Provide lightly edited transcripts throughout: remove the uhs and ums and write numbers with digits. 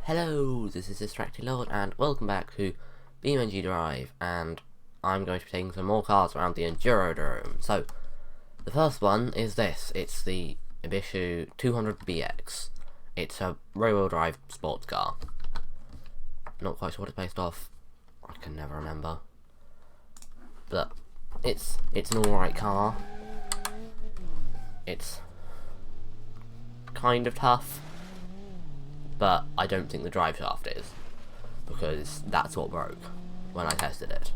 Hello, this is Distracted Lord, and welcome back to BeamNG Drive, and I'm going to be taking some more cars around the Endurodrome. So, the first one is this. It's the Ibishu 200BX. It's a rear-wheel drive sports car. Not quite sure what it's based off. I can never remember. But it's an alright car. It's kind of tough, but I don't think the drive shaft is, because that's what broke when I tested it.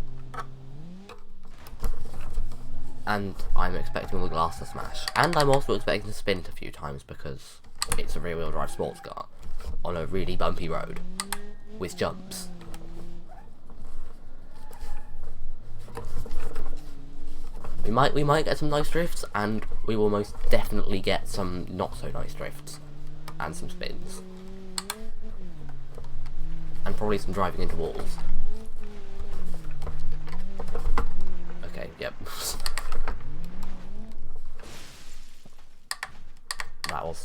And I'm expecting the glass to smash. And I'm also expecting to spin it a few times because it's a rear-wheel drive sports car on a really bumpy road with jumps. We might get some nice drifts, and we will most definitely get some not so nice drifts and some spins. And probably some driving into walls. Okay, yep.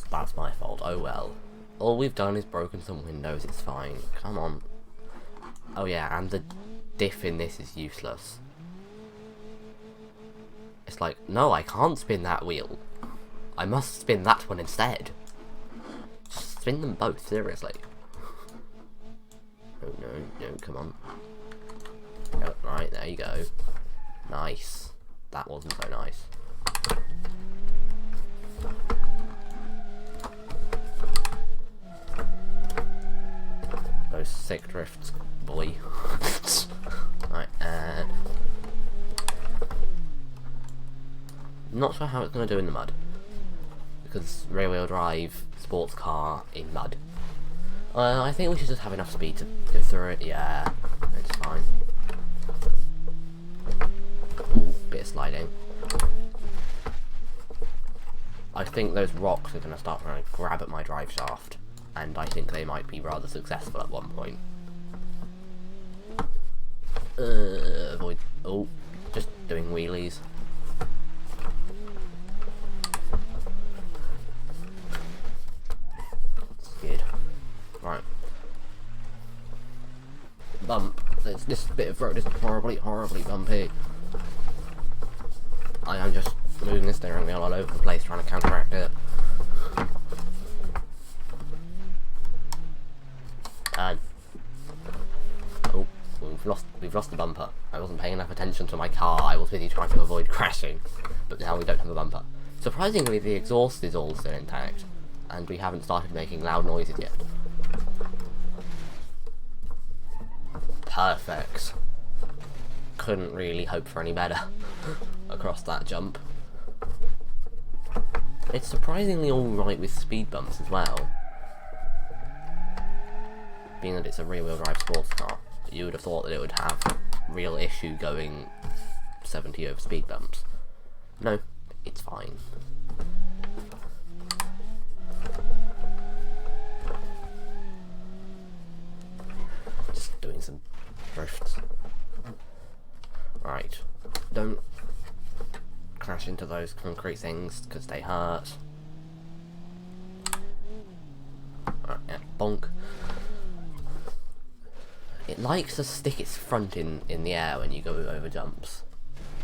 That's my fault. Oh well. All we've done is broken some windows, it's fine. Come on. Oh yeah, and the diff in this is useless. It's like, no, I can't spin that wheel. I must spin that one instead. Just spin them both, seriously. Oh no, come on. Oh, right, there you go. Nice. That wasn't so nice. Those sick drifts, boy. Right, and not sure how it's going to do in the mud, because rear-wheel drive sports car in mud. I think we should just have enough speed to go through it. Yeah, it's fine. Ooh, bit of sliding. I think those rocks are going to start trying to grab at my drive shaft, and I think they might be rather successful at one point. Avoid. Oh, just doing wheelies. Right. Bump. This bit of road is horribly bumpy. I am just moving the steering wheel all over the place trying to counteract it. And oh, we've lost the bumper. I wasn't paying enough attention to my car. I was busy trying to avoid crashing. But now we don't have a bumper. Surprisingly, the exhaust is all still intact, and we haven't started making loud noises yet. Perfect. Couldn't really hope for any better across that jump. It's surprisingly alright with speed bumps as well, being that it's a rear-wheel drive sports car. You would have thought that it would have real issue going 70 over speed bumps. No, it's fine. Just doing some drifts. Right, don't crash into those concrete things because they hurt. Right, yeah, bonk. It likes to stick its front in the air when you go over jumps.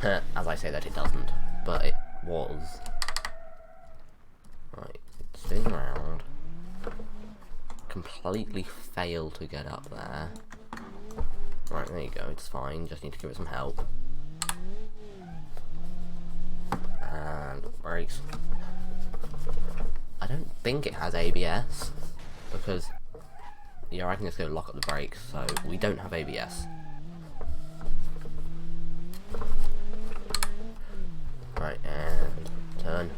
As I say that it doesn't, but it was. Right, spin around. Completely failed to get up there. Right, there you go, it's fine, just need to give it some help. And brakes. I don't think it has ABS, because yeah, I can just go lock up the brakes, so we don't have ABS. Right, and turn.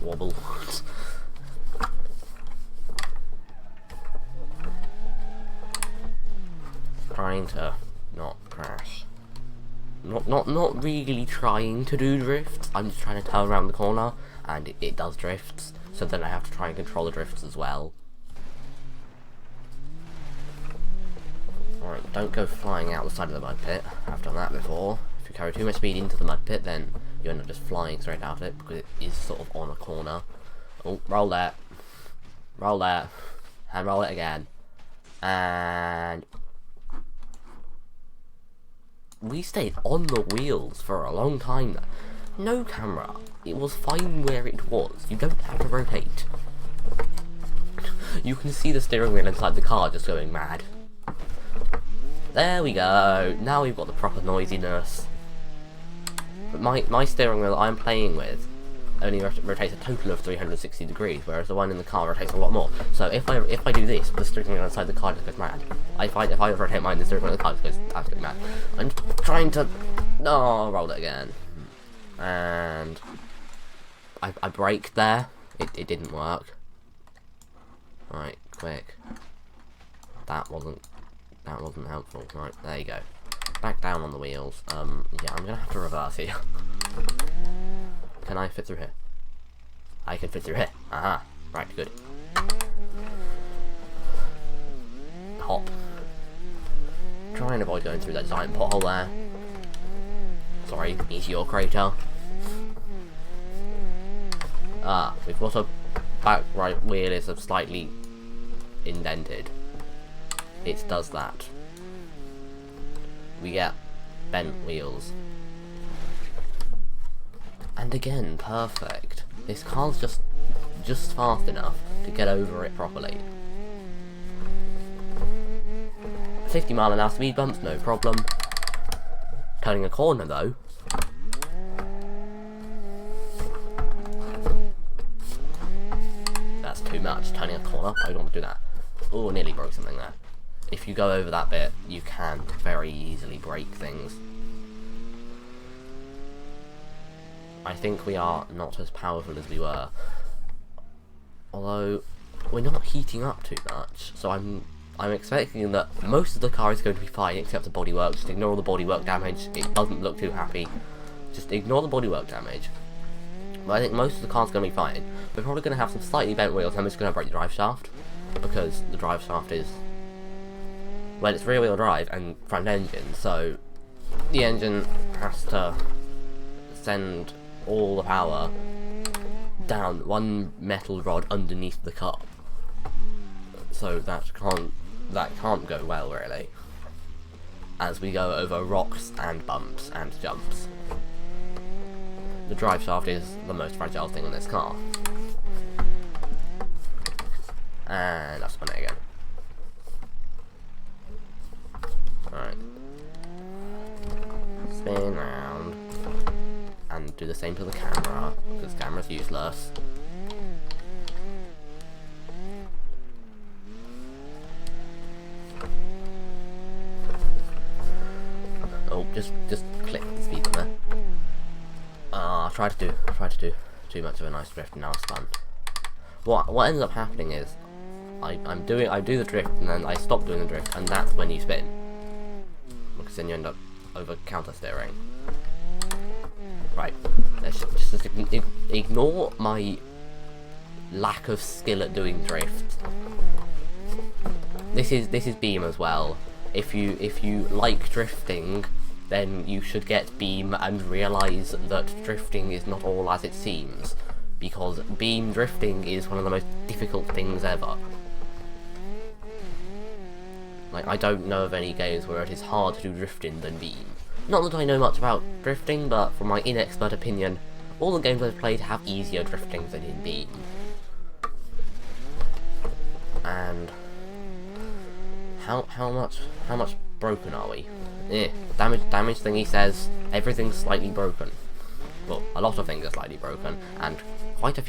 Wobble. Trying to not crash. Not really trying to do drifts. I'm just trying to turn around the corner, and it does drifts. So then I have to try and control the drifts as well. Alright, don't go flying out the side of the mud pit. I've done that before. If you carry too much speed into the mud pit, then you end up just flying straight out of it, because it is sort of on a corner. Oh, roll that. Roll there. And roll it again. And we stayed on the wheels for a long time there. No camera. It was fine where it was. You don't have to rotate. You can see the steering wheel inside the car just going mad. There we go. Now we've got the proper noisiness. But my steering wheel I'm playing with only rotates a total of 360 degrees, whereas the one in the car rotates a lot more. So if I do this, the steering wheel inside the car just goes mad. If I rotate mine, the steering wheel in the car just goes absolutely mad. I'm trying to... No, roll it again. And I braked there. It didn't work. Right, quick. That wasn't helpful. Right, there you go. Back down on the wheels. Yeah, I'm gonna have to reverse here. Can I fit through here? I can fit through here. Aha. Right, good. Hop. Try and avoid going through that giant pothole there. Sorry, meteor crater. We've also back right wheel is slightly indented. It does that. We get bent wheels. And again, perfect. This car's just fast enough to get over it properly. 50-mile-an-hour speed bumps, no problem. Turning a corner though. That's too much. Turning a corner, I don't want to do that. Oh, nearly broke something there. If you go over that bit, you can very easily break things. I think we are not as powerful as we were. Although, we're not heating up too much, so I'm expecting that most of the car is going to be fine except the bodywork. Just ignore the bodywork damage. It doesn't look too happy. Just ignore the bodywork damage. But I think most of the car's going to be fine. We're probably going to have some slightly bent wheels. I'm just going to break the drive shaft, because the drive shaft is... well, it's rear wheel drive and front engine, so the engine has to send all the power down one metal rod underneath the car. So that can't go well really, as we go over rocks and bumps and jumps. The drive shaft is the most fragile thing in this car. And I'll spin it again. Alright. Spin round. And do the same to the camera, because the camera's useless. Oh, just click the speed on there. I tried to do too much of a nice drift and now it's fun. What ends up happening is I do the drift and then I stop doing the drift, and that's when you spin. Because then you end up over counter steering. Right, let's just ignore my lack of skill at doing drift. This is Beam as well. If you like drifting, then you should get Beam and realise that drifting is not all as it seems, because Beam drifting is one of the most difficult things ever. Like, I don't know of any games where it is harder to do drifting than Beam. Not that I know much about drifting, but from my inexpert opinion, all the games I've played have easier drifting than in Beam. And how much broken are we? Damage thingy says everything's slightly broken. Well, a lot of things are slightly broken, and quite a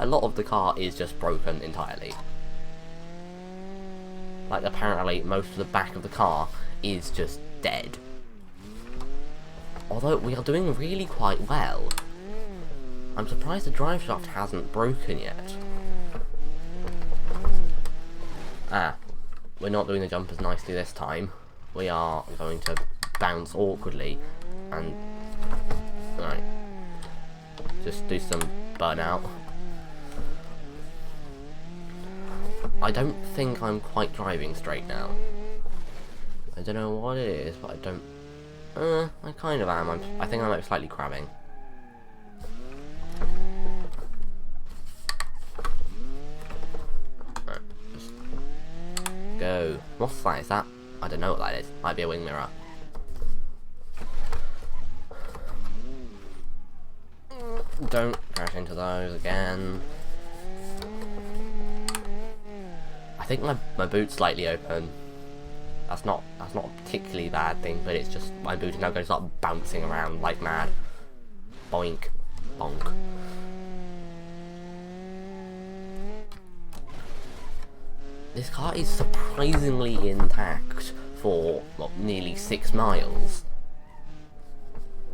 lot of the car is just broken entirely. Like, apparently most of the back of the car is just dead. Although we are doing really quite well. I'm surprised the drive shaft hasn't broken yet. We're not doing the jump as nicely this time. We are going to bounce awkwardly and... right. Just do some burnout. I don't think I'm quite driving straight now. I don't know what it is, but I don't... I kind of am. I think I might be slightly crabbing. go. What's that? Is that? I don't know what that is. Might be a wing mirror. Don't crash into those again. I think my boot's slightly open. That's not a particularly bad thing, but it's just my boot is now going to start bouncing around like mad. Boink, bonk. This car is surprisingly intact for what, nearly 6 miles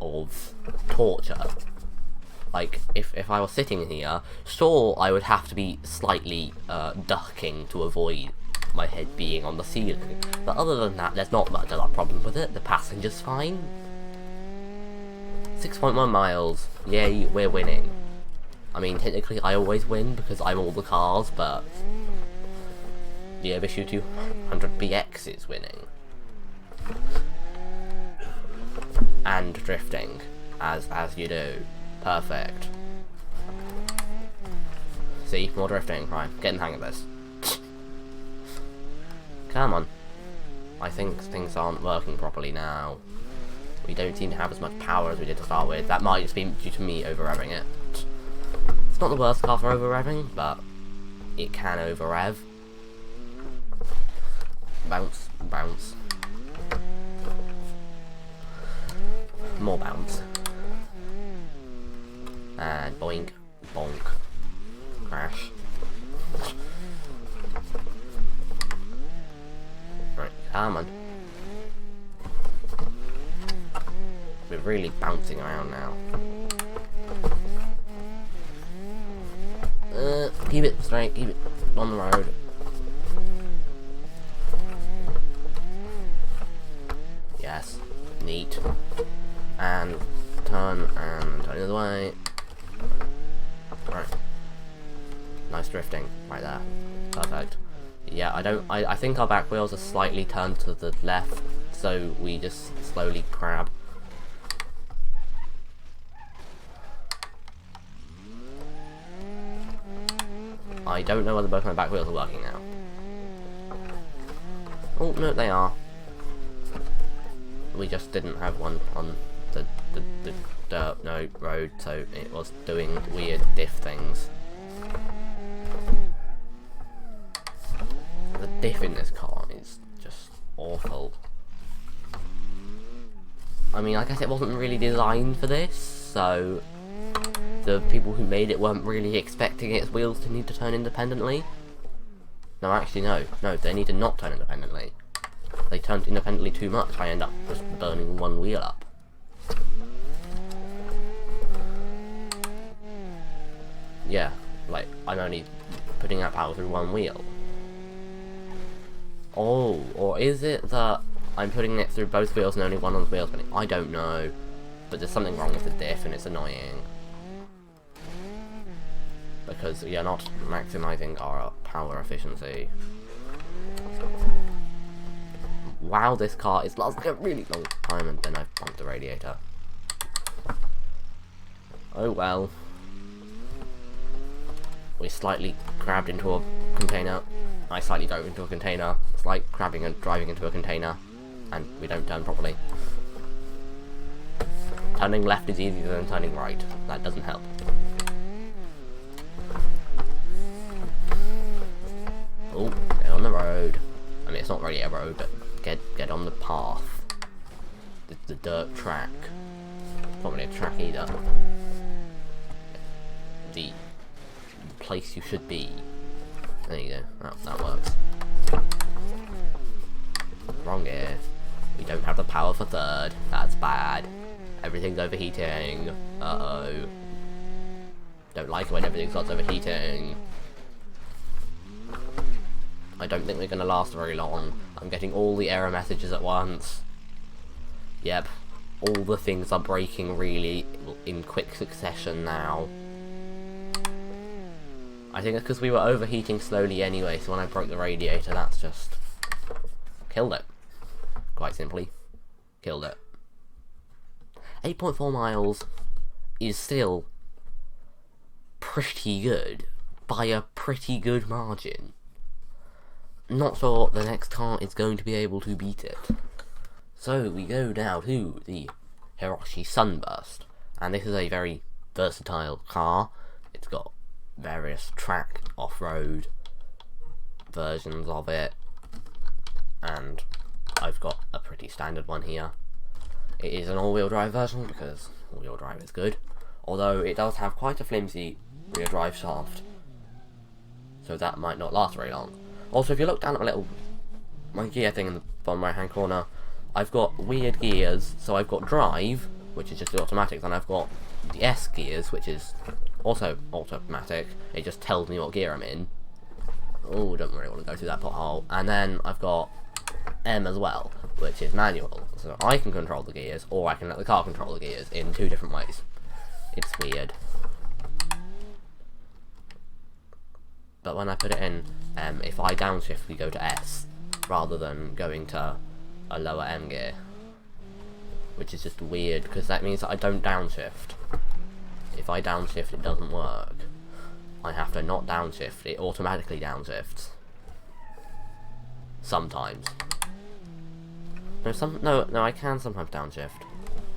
of torture. Like, if I was sitting here, sure, I would have to be slightly ducking to avoid my head being on the ceiling. But other than that, there's not much of a problem with it. The passenger's fine. 6.1 miles. Yay, we're winning. I mean, technically, I always win because I'm all the cars, but the Ibishu 200BX is winning. And drifting, as you do. Perfect. See, more drifting. Right, getting the hang of this. Come on. I think things aren't working properly now. We don't seem to have as much power as we did to start with. That might just be due to me over-revving it. It's not the worst car for over-revving, but it can over-rev. Bounce, bounce. More bounce. And boink, bonk. Crash. Right, come on. We're really bouncing around now. Keep it straight, keep it on the road. Yes, neat. And turn the other way. Right. Nice drifting right there. Perfect. Yeah, I think our back wheels are slightly turned to the left, so we just slowly crab. I don't know whether both my back wheels are working now. Oh, no, they are. We just didn't have one on the dirt, no, road, so it was doing weird diff things. The diff in this car is just awful. I mean, I guess it wasn't really designed for this, so the people who made it weren't really expecting its wheels to need to turn independently. No, actually no, they need to not turn independently. They turned independently too much, I end up just burning one wheel up. Yeah, like, I'm only putting out power through one wheel. Oh, or is it that I'm putting it through both wheels and only one of the wheels spinning? I don't know. But there's something wrong with the diff and it's annoying. Because we are not maximizing our power efficiency. Wow, this car is lasting a really long time and then I've bumped the radiator. Oh well. We slightly crabbed into a container. I slightly drove into a container. It's like crabbing and driving into a container. And we don't turn properly. Turning left is easier than turning right. That doesn't help. Oh, get on the road. I mean, it's not really a road, but get on the path. The dirt track. Not really a track either. The place you should be. There you go. Oh, that works. Wrong gear. We don't have the power for third. That's bad. Everything's overheating. Uh-oh. Don't like it when everything starts overheating. I don't think we're going to last very long. I'm getting all the error messages at once. Yep. All the things are breaking really in quick succession now. I think it's because we were overheating slowly anyway, so when I broke the radiator, that's just killed it. Quite simply. Killed it. 8.4 miles is still pretty good, by a pretty good margin. not sure the next car is going to be able to beat it. So we go now to the Hirochi Sunburst, and this is a very versatile car. It's got various track off-road versions of it, and I've got a pretty standard one here. It is an all-wheel drive version because all-wheel drive is good, although it does have quite a flimsy rear drive shaft, so that might not last very long. Also, if you look down at my gear thing in the bottom right hand corner, I've got weird gears. So I've got drive, which is just the automatic, then I've got the S gears, which is also automatic. It just tells me what gear I'm in. Oh, don't really want to go through that pothole. And then I've got M as well, which is manual. So I can control the gears, or I can let the car control the gears in 2 different ways. It's weird. But when I put it in, if I downshift, we go to S, rather than going to a lower M gear. Which is just weird, because that means that I don't downshift. If I downshift, it doesn't work. I have to not downshift, it automatically downshifts. Sometimes. No, I can sometimes downshift.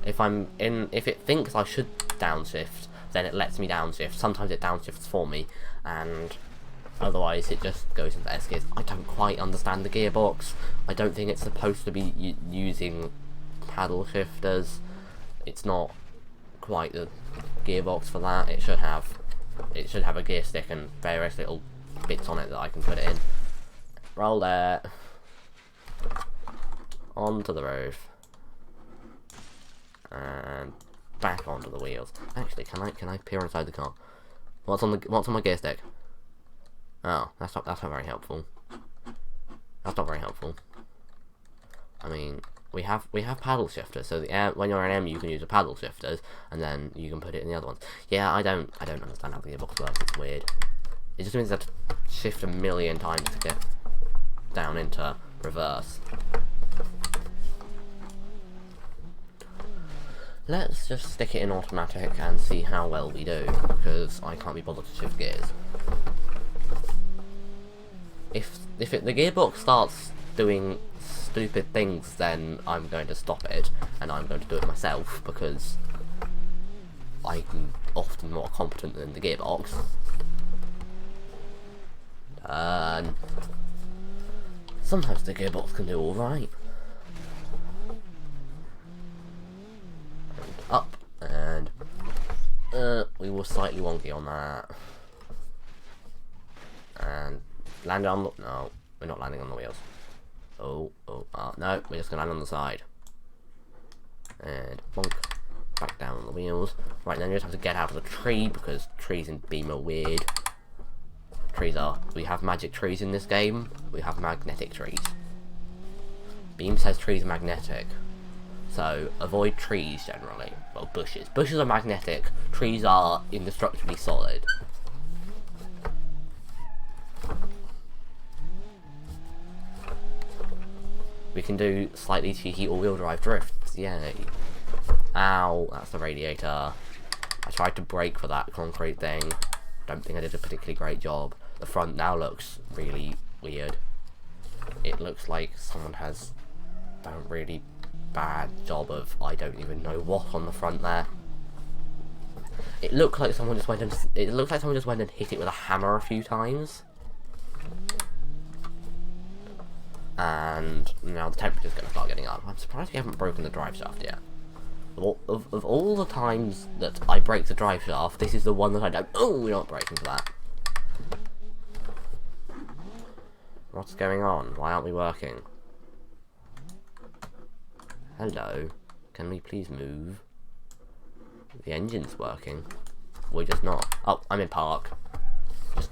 If it thinks I should downshift, then it lets me downshift. Sometimes it downshifts for me, and otherwise it just goes into S gears. I don't quite understand the gearbox. I don't think it's supposed to be using paddle shifters. It's not quite the gearbox for that. It should have a gear stick and various little bits on it that I can put it in. Roll there. Onto the roof. And back onto the wheels. Actually, can I peer inside the car? What's on my gear stick? Oh, that's not very helpful. That's not very helpful. I mean, we have paddle shifters, so when you're in M, you can use the paddle shifters, and then you can put it in the other ones. Yeah, I don't understand how the gearbox works. It's weird. It just means I have to shift a million times to get down into reverse. Let's just stick it in automatic and see how well we do, because I can't be bothered to shift gears. If the gearbox starts doing stupid things, then I'm going to stop it, and I'm going to do it myself, because I'm often more competent than the gearbox. Sometimes the gearbox can do alright. Up, and we were slightly wonky on that. And landed on the... No, we're not landing on the wheels. No, we're just gonna land on the side. And bonk, back down on the wheels. Right, then you just have to get out of the tree, because trees in Beam are weird. We have magic trees in this game, we have magnetic trees. Beam says trees are magnetic, so avoid trees generally. Well, bushes. Bushes are magnetic, trees are indestructibly solid. We can do slightly cheeky all-wheel drive drifts, yay. Ow, that's the radiator. I tried to brake for that concrete thing. Don't think I did a particularly great job. The front now looks really weird. It looks like someone has done a really bad job of I don't even know what on the front there. It looked like someone just went and hit it with a hammer a few times. And now the temperature's going to start getting up. I'm surprised we haven't broken the drive shaft yet. Of all the times that I break the drive shaft, this is the one that I don't. Oh, we're not breaking for that. What's going on? Why aren't we working? Hello. Can we please move? The engine's working. We're just not. Oh, I'm in park.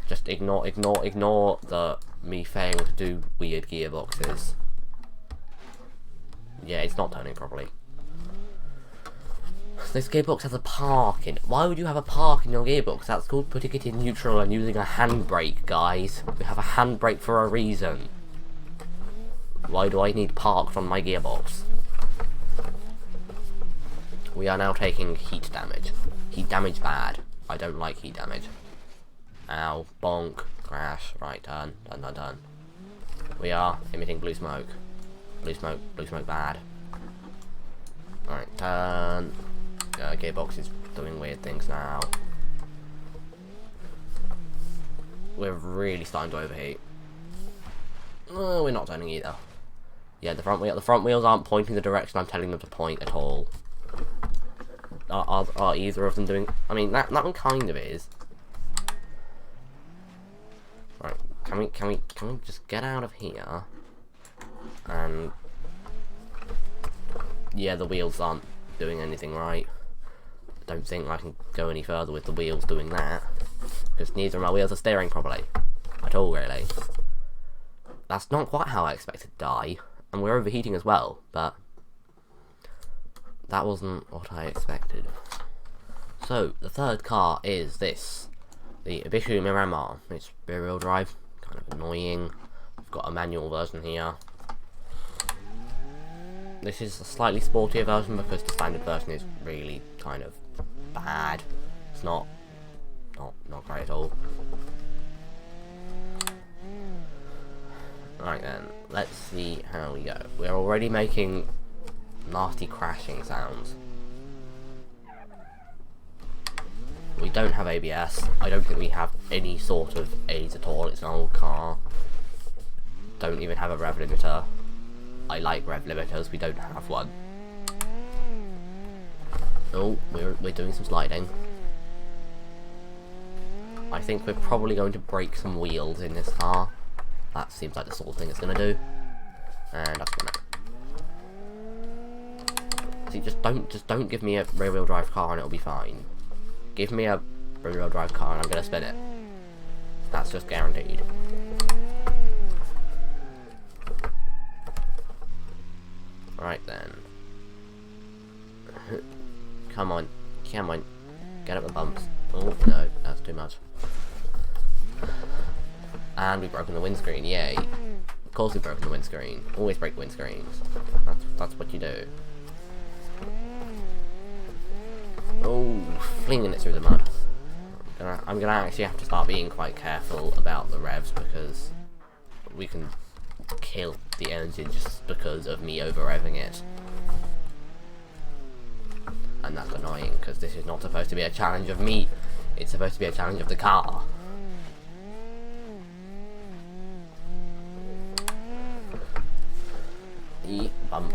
Just ignore the me failing to do weird gearboxes. Yeah, it's not turning properly. This gearbox has a park in it. Why would you have a park in your gearbox? That's called putting it in neutral and using a handbrake, guys. We have a handbrake for a reason. Why do I need parked on my gearbox? We are now taking heat damage. Heat damage bad. I don't like heat damage. Ow, bonk, crash, right, done. We are emitting blue smoke. Blue smoke bad. Alright, turn. Gearbox is doing weird things now. We're really starting to overheat. We're not turning either. Yeah, the front wheels aren't pointing the direction I'm telling them to point at all. Are either of them doing? I mean, that one kind of is. Right, can we just get out of here? And yeah, the wheels aren't doing anything right. I don't think I can go any further with the wheels doing that, because neither of my wheels are steering properly at all, really. That's not quite how I expected to die, and we're overheating as well, but that wasn't what I expected. So, the third car is this, the Ibishu Miramar. It's rear-wheel drive, kind of annoying. I've got a manual version here. This is a slightly sportier version because the standard version is really kind of bad. It's not great at all. Right then, let's see how we go. We're already making nasty crashing sounds. We don't have ABS. I don't think we have any sort of aids at all. It's an old car. Don't even have a rev limiter. I like rev limiters. We don't have one. Oh, we're doing some sliding. I think we're probably going to break some wheels in this car. That seems like the sort of thing it's gonna do. And that's gonna. See, just don't give me a rear-wheel drive car and it'll be fine. Give me a rear-wheel drive car and I'm gonna spin it. That's just guaranteed. Right then. Come on. Get up the bumps. Oh no, that's too much. And we've broken the windscreen, yay. Of course we've broken the windscreen. Always break windscreens. That's what you do. Oh, flinging it through the mud. I'm gonna actually have to start being quite careful about the revs because we can kill the engine just because of me over-revving it. And that's annoying because this is not supposed to be a challenge of me. It's supposed to be a challenge of the car. Bump.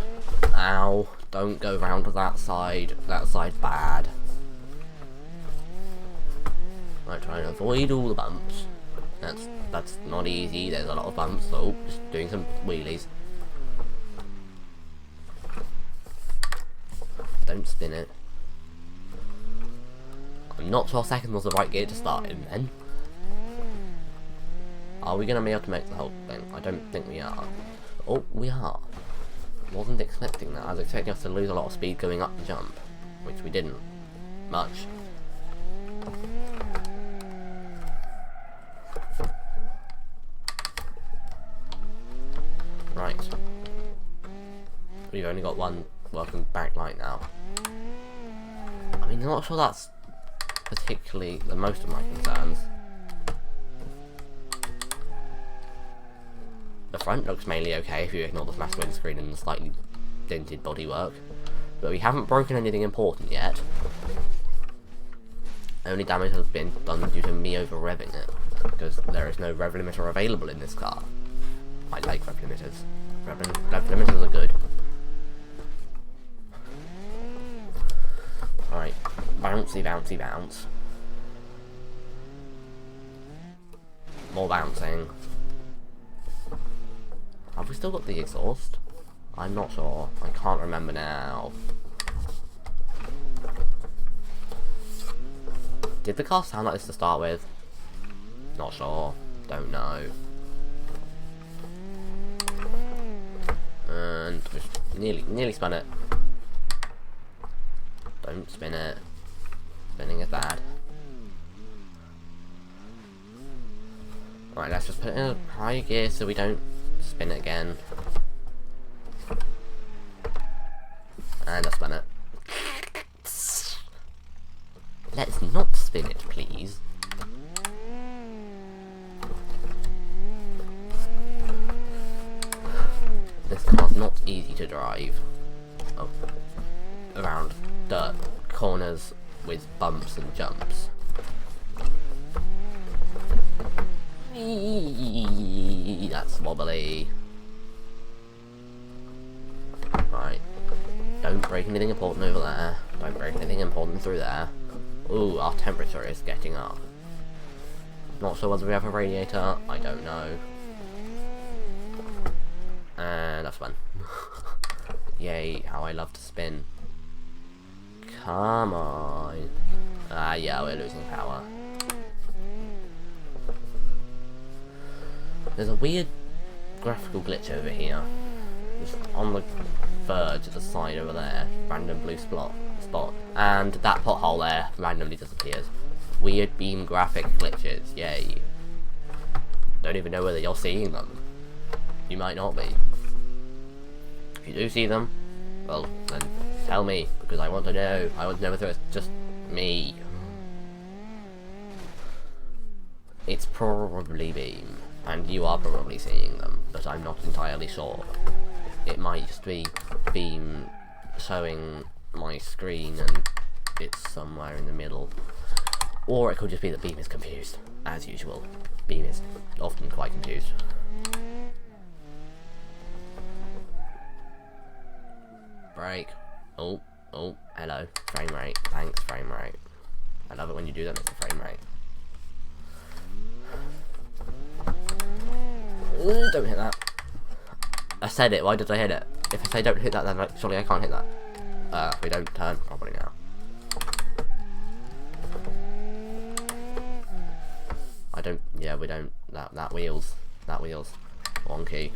Ow. Don't go round to that side. That side's bad. I try and avoid all the bumps. That's not easy. There's a lot of bumps. So just doing some wheelies. Don't spin it. I'm not sure second was the right gear to start in then. Are we going to be able to make the whole thing? I don't think we are. Oh, we are. Wasn't expecting that. I was expecting us to lose a lot of speed going up the jump, which we didn't. Much. Right. We've only got one working backlight now. I mean, I'm not sure that's particularly the most of my concerns. The front looks mainly okay if you ignore the smashed windscreen and the slightly dented bodywork, but we haven't broken anything important yet. Only damage has been done due to me over-revving it, because there is no rev limiter available in this car. I like rev limiters. Rev limiters are good. Alright, bouncy, bouncy, bounce. More bouncing. Have we still got the exhaust? I'm not sure. I can't remember now. Did the car sound like this to start with? Not sure. Don't know. And we've nearly spun it. Don't spin it. Spinning is bad. Right, let's just put it in a high gear so we don't spin it again. And I spun it. Let's not spin it, please. around dirt corners with bumps and jumps. That's wobbly. Right. Don't break anything important over there. Don't break anything important through there. Ooh, our temperature is getting up. Not sure whether we have a radiator. I don't know. And that's fun. Yay, how I love to spin. Come on. Ah, yeah, we're losing power. There's a weird graphical glitch over here. Just on the verge of the side over there. Random blue spot. And that pothole there randomly disappears. Weird beam graphic glitches. Yay. Don't even know whether you're seeing them. You might not be. If you do see them, well, then tell me, because I want to know. I want to know whether it's just me. It's probably Beam, and you are probably seeing them, but I'm not entirely sure. It might just be Beam showing my screen and it's somewhere in the middle. Or it could just be that Beam is confused, as usual. Beam is often quite confused. Break. Oh, hello. Frame rate. Thanks, frame rate. I love it when you do that, Mr. Frame rate. Ooh, don't hit that. I said it, why did I hit it? If I say don't hit that, then surely I can't hit that. We don't turn properly now. Yeah, we don't, that wheel's wonky.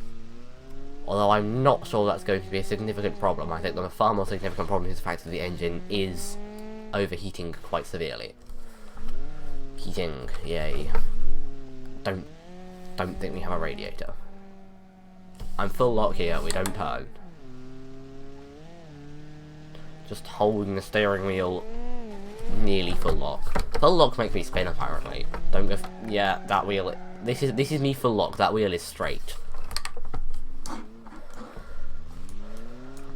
Although I'm not sure that's going to be a significant problem. I think the far more significant problem is the fact that the engine is overheating quite severely. Heating, yay. Don't think we have a radiator. I'm full lock here, we don't turn. Just holding the steering wheel nearly full lock. Full lock makes me spin apparently. Don't go, yeah, that wheel, this is me full lock, that wheel is straight.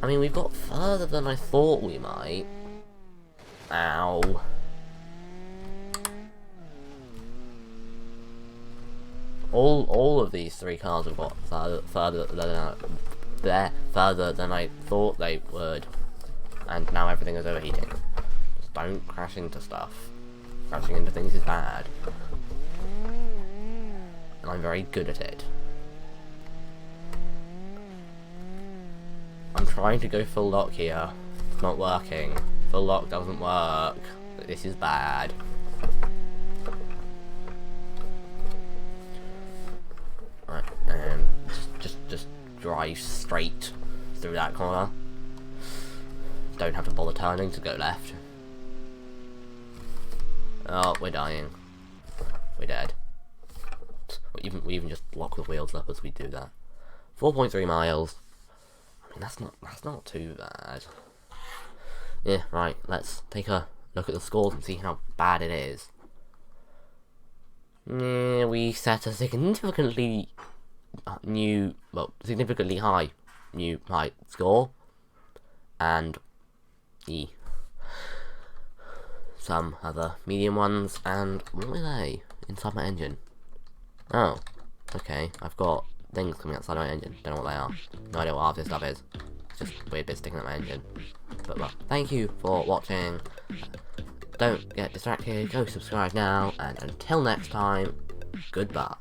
I mean, we've got further than I thought we might. Ow. All of these three cars have got further than I thought they would. And now everything is overheating. Just don't crash into stuff. Crashing into things is bad. And I'm very good at it. I'm trying to go full lock here. It's not working. Full lock doesn't work. This is bad. Right, and just drive straight through that corner. Don't have to bother turning to go left. Oh, we're dying. We're dead. We even just lock the wheels up as we do that. 4.3 miles. I mean, that's not too bad. Yeah, right, let's take a look at the scores and see how bad it is. Yeah, we set a significantly high new high score, and some other medium ones, and what were they inside my engine? Oh, okay, I've got things coming outside my engine, don't know what they are. No idea what half this stuff is. It's just weird bits sticking out my engine. But well, thank you for watching. Don't get distracted, go subscribe now, and until next time, goodbye.